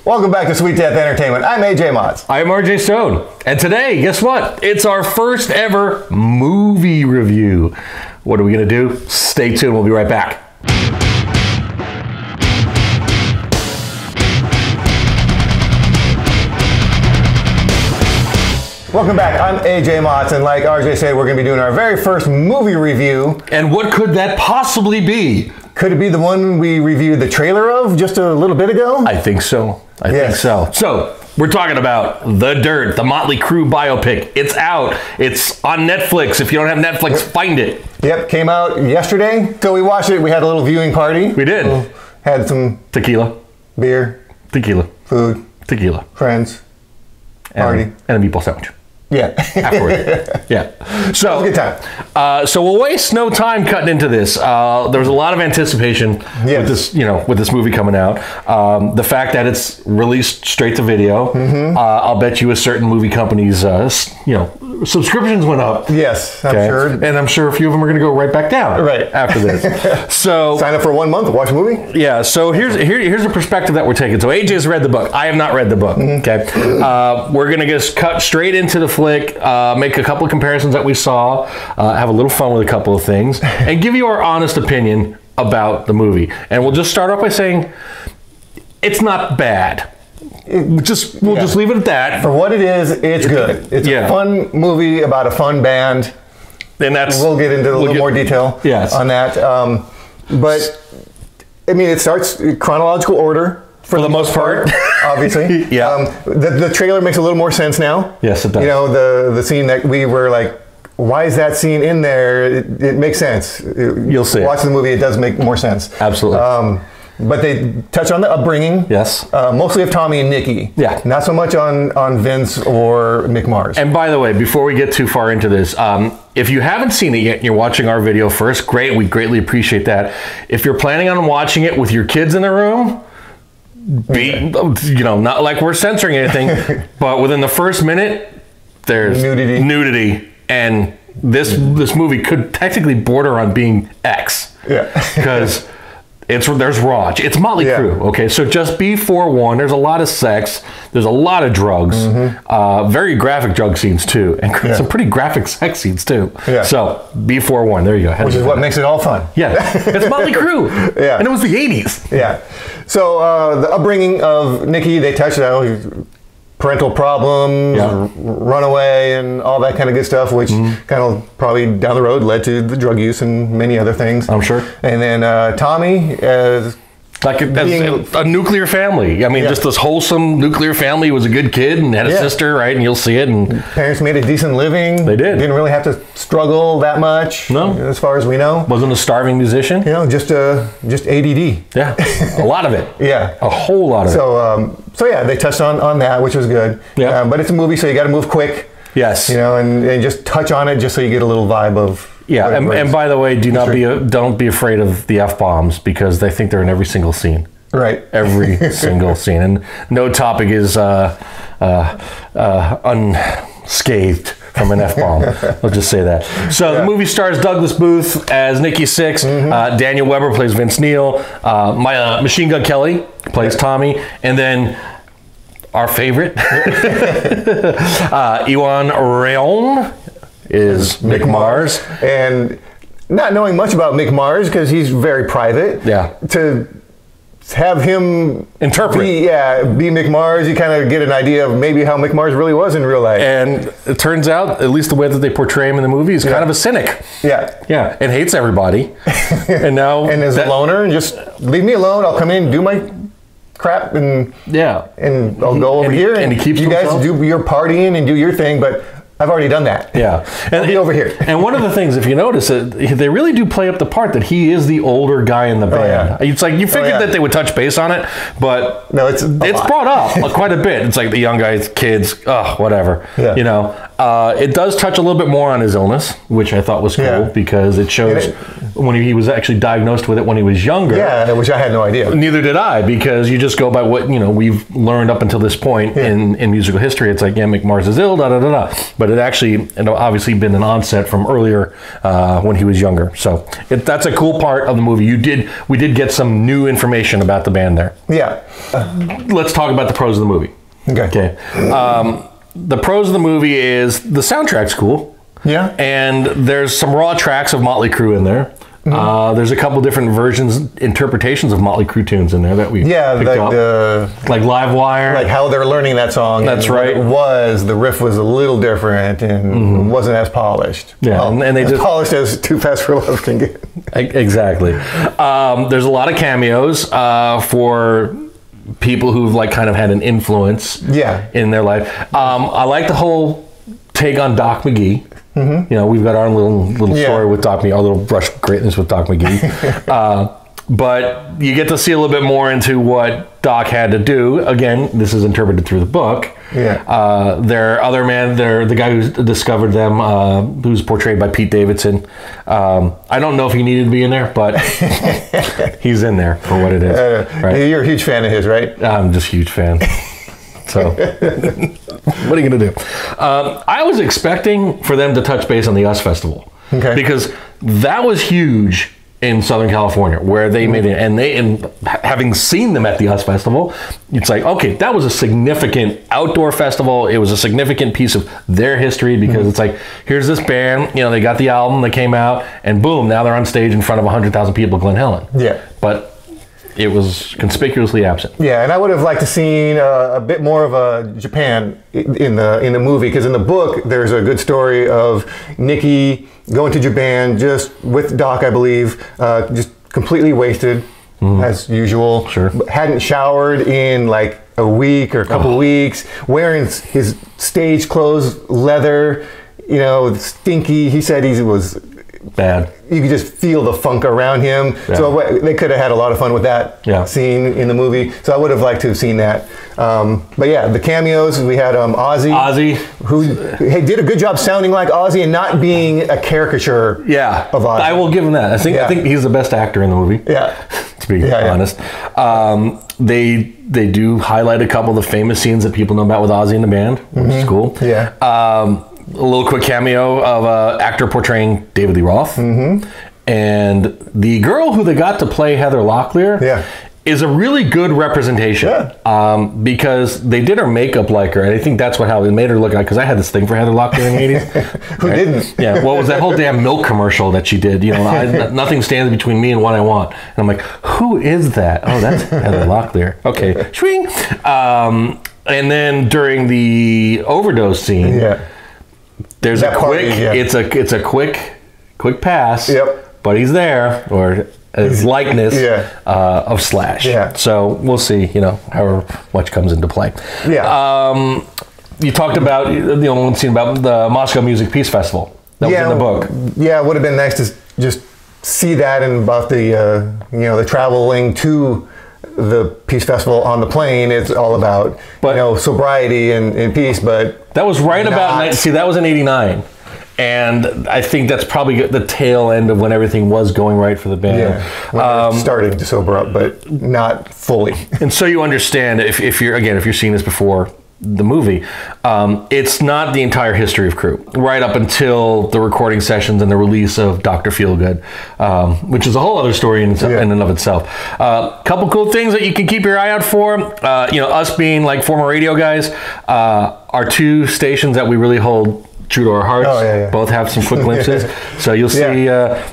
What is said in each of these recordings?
Welcome back to Sweet Death Entertainment. I'm AJ Motts. I'm RJ Stone. And today, guess what? It's our first ever movie review. What are we going to do? Stay tuned. We'll be right back. Welcome back. I'm AJ Motts, and like RJ said, we're going to be doing our very first movie review. And what could that possibly be? Could it be the one we reviewed the trailer of just a little bit ago? I think so. I think so. So, we're talking about The Dirt, the Motley Crue biopic. It's out. It's on Netflix. If you don't have Netflix, find it. Yep, came out yesterday. So we watched it. We had a little viewing party. We did. Had some tequila. Beer. Tequila. Food. Tequila. Friends. Party. And a meatball sandwich. Yeah. Afterward. Yeah. So, it was a good time. So we'll waste no time cutting into this. There was a lot of anticipation with this, with this movie coming out. The fact that it's released straight to video, I'll bet you a certain movie company's, subscriptions went up. Yes, I'm sure. And I'm sure a few of them are going to go right back down after this. So sign up for 1 month, watch a movie. Yeah. So here's the perspective that we're taking. So AJ's read the book. I have not read the book. Okay. We're going to just cut straight into the flick, make a couple of comparisons that we saw, have a little fun with a couple of things, and give you our honest opinion about the movie. And we'll just start off by saying it's not bad. We'll just leave it at that. For what it is, it's good. It's a fun movie about a fun band. And we'll get into a little more detail on that. But I mean, it starts in chronological order. For the most part. Obviously. The trailer makes a little more sense now. Yes, it does. You know, the scene that we were like, why is that scene in there? It makes sense. You'll see. Watching the movie, it does make more sense. Absolutely. But they touch on the upbringing. Yes. Mostly of Tommy and Nikki. Yeah. Not so much on Vince or Mick Mars. And by the way, before we get too far into this, if you haven't seen it yet and you're watching our video first, great. We greatly appreciate that. If you're planning on watching it with your kids in the room, not like we're censoring anything, but within the first minute, there's nudity, and this movie could technically border on being X. Yeah, because there's raw. It's Motley Crue. Okay, so just be forewarned. There's a lot of sex. There's a lot of drugs. Very graphic drug scenes too, and some pretty graphic sex scenes too. Yeah. So be forewarned. There you go. Which is what makes it all fun. Yeah, it's Motley Crue. And it was the '80s. Yeah. So the upbringing of Nikki, they touched on parental problems, runaway, and all that kind of good stuff, which kind of probably down the road led to the drug use and many other things. I'm sure. And then Tommy, like a nuclear family. I mean, just this wholesome nuclear family. Was a good kid and had a sister, right? And you'll see it. And parents made a decent living. They did. Didn't really have to struggle that much. No, as far as we know. Wasn't a starving musician. Just ADD. Yeah, a lot of it. A whole lot of it. So yeah, they touched on that, which was good. Yeah. But it's a movie, so you got to move quick. Yes. And just touch on it just so you get a little vibe of. Yeah, and by the way, don't be afraid of the F-bombs, because they think they're in every single scene. Right. Every single scene. And no topic is unscathed from an F-bomb. I'll just say that. So the movie stars Douglas Booth as Nikki Sixx. Daniel Weber plays Vince Neil. Machine Gun Kelly plays Tommy. And then our favorite, Iwan Rheon, is Mick Mars. And not knowing much about Mick Mars, because he's very private, to have him interpret be Mick Mars, you kind of get an idea of maybe how Mick Mars really was in real life. And it turns out, at least the way that they portray him in the movie, is kind of a cynic. Yeah, and hates everybody. And is a loner, and just leave me alone, I'll come in, do my crap, and I'll go over here, and he keeps you guys do your partying and do your thing, but I've already done that. Yeah. And be over here. And one of the things, if you notice, they really do play up the part that he is the older guy in the band. It's like, you figured that they would touch base on it, but no, it's brought up quite a bit. It's like the young guys, kids, whatever. it does touch a little bit more on his illness, which I thought was cool because it shows when he was actually diagnosed with it when he was younger. Yeah, which I had no idea. Neither did I, because you just go by what we've learned up until this point in musical history. It's like, Mick Mars is ill, da da da da. But it actually, obviously, been an onset from earlier when he was younger. So that's a cool part of the movie. We did get some new information about the band there. Yeah. Let's talk about the pros of the movie. Okay. The pros of the movie is the soundtrack's cool. Yeah. And there's some raw tracks of Motley Crue in there. There's a couple different interpretations of Motley Crue tunes in there that we picked up. Like Live Wire. Like how they're learning that song. That's right. The riff was a little different and wasn't as polished. Yeah, well, and they as polished as Too Fast for Love can get. Exactly. There's a lot of cameos for people who've kind of had an influence in their life. I like the whole take on Doc McGee. We've got our little story with Doc McGee, our little brush greatness with Doc McGee. But you get to see a little bit more into what Doc had to do. Again, this is interpreted through the book. Their other man, the guy who discovered them, who's portrayed by Pete Davidson. I don't know if he needed to be in there, but he's in there for what it is. Right? You're a huge fan of his, right? I'm just a huge fan. So, what are you going to do? I was expecting for them to touch base on the US Festival. Because that was huge in Southern California, where they made it, and having seen them at the US Festival, it's like, okay, that was a significant outdoor festival. It was a significant piece of their history, because it's like, here's this band, they got the album that came out, and boom, now they're on stage in front of 100,000 people at Glen Helen. But it was conspicuously absent. Yeah, and I would have liked to seen a bit more of Japan in the movie, because in the book there's a good story of Nicky going to Japan just with Doc, I believe, just completely wasted as usual. Hadn't showered in like a week or a couple of weeks, wearing his stage clothes, leather, stinky. He said he was bad. You could just feel the funk around him. So they could have had a lot of fun with that scene in the movie. So I would have liked to have seen that. But yeah, the cameos, we had Ozzy, who did a good job sounding like Ozzy and not being a caricature of Ozzy. I will give him that. I think he's the best actor in the movie. To be honest. They do highlight a couple of the famous scenes that people know about with Ozzy in the band, which is cool. A little quick cameo of actor portraying David Lee Roth. And the girl who they got to play Heather Locklear is a really good representation, because they did her makeup like her, and I think that's how they made her look like, because I had this thing for Heather Locklear in the 80s. Who didn't? What was that whole damn milk commercial that she did? Nothing stands between me and what I want. And I'm like, who is that? Oh, that's Heather Locklear. Okay, swing. And then during the overdose scene, there's a quick, it's a quick pass, but he's there, or his likeness of Slash. So we'll see, however much comes into play. You talked about the only scene about the Moscow Music Peace Festival. That was in the book. Yeah, it would have been nice to just see that, and about the the traveling to the Peace Festival on the plane. It's all about sobriety and peace, but that was right about that was in '89, and I think that's probably the tail end of when everything was going right for the band. When starting to sober up, but not fully. And so you understand, if you're seeing this before the movie, it's not the entire history of Crue, right up until the recording sessions and the release of Dr. Feelgood, which is a whole other story in and of itself. Couple cool things that you can keep your eye out for. Us being like former radio guys, our two stations that we really hold true to our hearts both have some quick glimpses. So you'll see,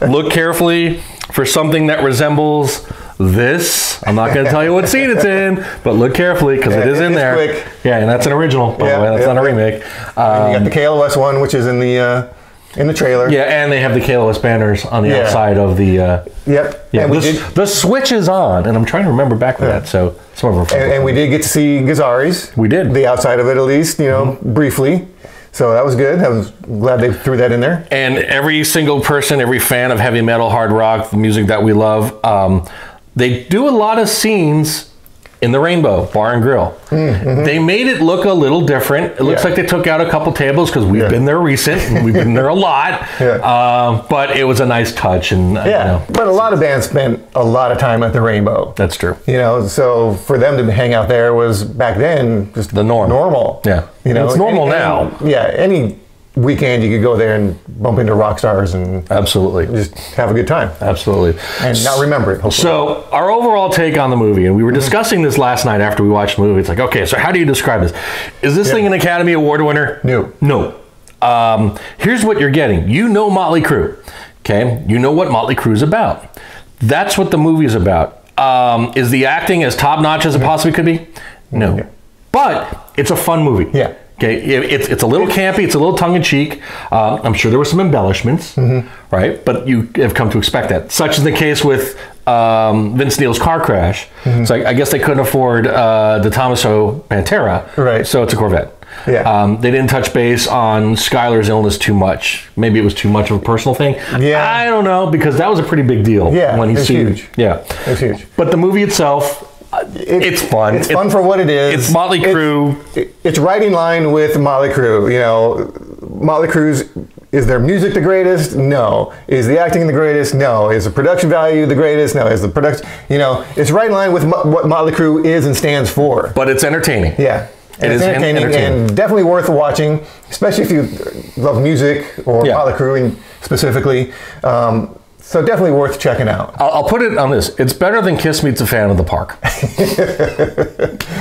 look carefully for something that resembles this. I'm not going to tell you what scene it's in, but look carefully, because it is in there. Quick. And that's an original, by the way. That's not a remake. You got the KLOS one, which is in the trailer. And they have the KLOS banners on the outside of the. The switch is on, and I'm trying to remember back to that. So some of our and we did get to see Gazzari's. We did the outside of it, at least, briefly. So that was good. I was glad they threw that in there. And every single person, every fan of heavy metal, hard rock, the music that we love, they do a lot of scenes in the Rainbow Bar and Grill. They made it look a little different. It looks like they took out a couple tables because we've been there recent. And we've been there a lot. But it was a nice touch. And but a lot of bands spent a lot of time at the Rainbow. That's true. You know, so for them to hang out there was back then just the norm. Normal. Yeah. You know, it's normal now. Any weekend you could go there and bump into rock stars and absolutely just have a good time. Absolutely. And not remember it, hopefully. So our overall take on the movie, and we were discussing this last night after we watched the movie. It's like, okay, so how do you describe this? Is this thing an Academy Award winner? No. Here's what you're getting. You know Motley Crue. Okay? You know what Motley Crue is about. That's what the movie is about. Is the acting as top-notch as it possibly could be? No. But it's a fun movie. Yeah. Okay, it's a little campy, it's a little tongue-in-cheek. I'm sure there were some embellishments, right? But you have come to expect that. Such is the case with Vince Neil's car crash. So I guess they couldn't afford the Tommaso Pantera, right? So it's a Corvette. Yeah. They didn't touch base on Skylar's illness too much. Maybe it was too much of a personal thing. Yeah. I don't know, because that was a pretty big deal. Yeah, when it's huge. Yeah. It's huge. But the movie itself, it's fun. It's fun for what it is. It's Motley Crue. It's right in line with Motley Crue. You know, Motley Crue's, is their music the greatest? No. Is the acting the greatest? No. Is the production value the greatest? No. Is the production, you know, it's right in line with what Motley Crue is and stands for. But it's entertaining. Yeah. It's entertaining and definitely worth watching, especially if you love music or Motley Crue specifically. So definitely worth checking out. I'll put it on this. It's better than Kiss Meets a Fan in the Park.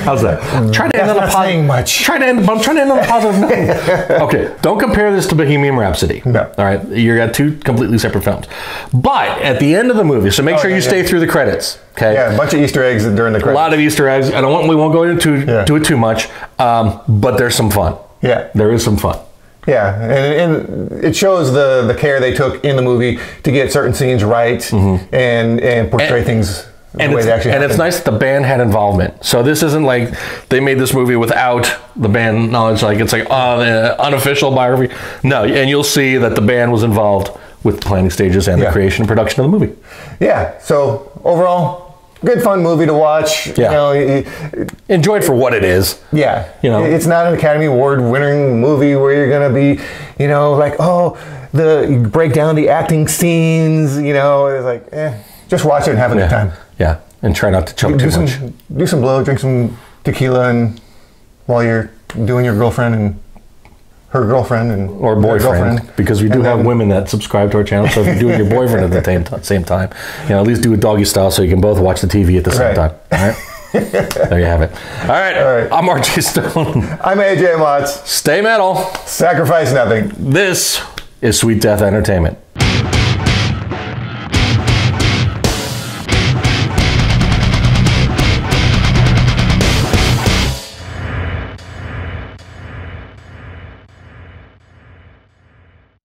How's that? I'm trying to end on a positive. I'm trying to end on a positive note. Okay, don't compare this to Bohemian Rhapsody. No. All right, you got two completely separate films. But at the end of the movie, so make sure you stay through the credits. Okay. Yeah, a bunch of Easter eggs during the credits. A lot of Easter eggs. We won't go into it too much. But there's some fun. Yeah. There is some fun. Yeah, and it shows the care they took in the movie to get certain scenes right and portray things the way they actually happen. And it's nice that the band had involvement. So this isn't like they made this movie without the band knowledge. Like it's like unofficial biography. No, and you'll see that the band was involved with the planning stages and the creation and production of the movie. Yeah, so overall, good fun movie to watch. Yeah. You know, enjoy it for what it is. Yeah. You know, it's not an Academy Award winning movie where you're gonna be, you know, like, you break down the acting scenes. You know, it's like, just watch it and have a good time. Yeah, and try not to choke too much. Do some blow, drink some tequila, and while you're doing your girlfriend and her girlfriend or boyfriend, because we do have women that subscribe to our channel. So if you're doing your boyfriend at the same time, you know, at least do it doggy style so you can both watch the TV at the same time. All right, there you have it. All right. I'm RJ Stone. I'm AJ Motts. Stay metal. Sacrifice nothing. This is Sweet Death Entertainment.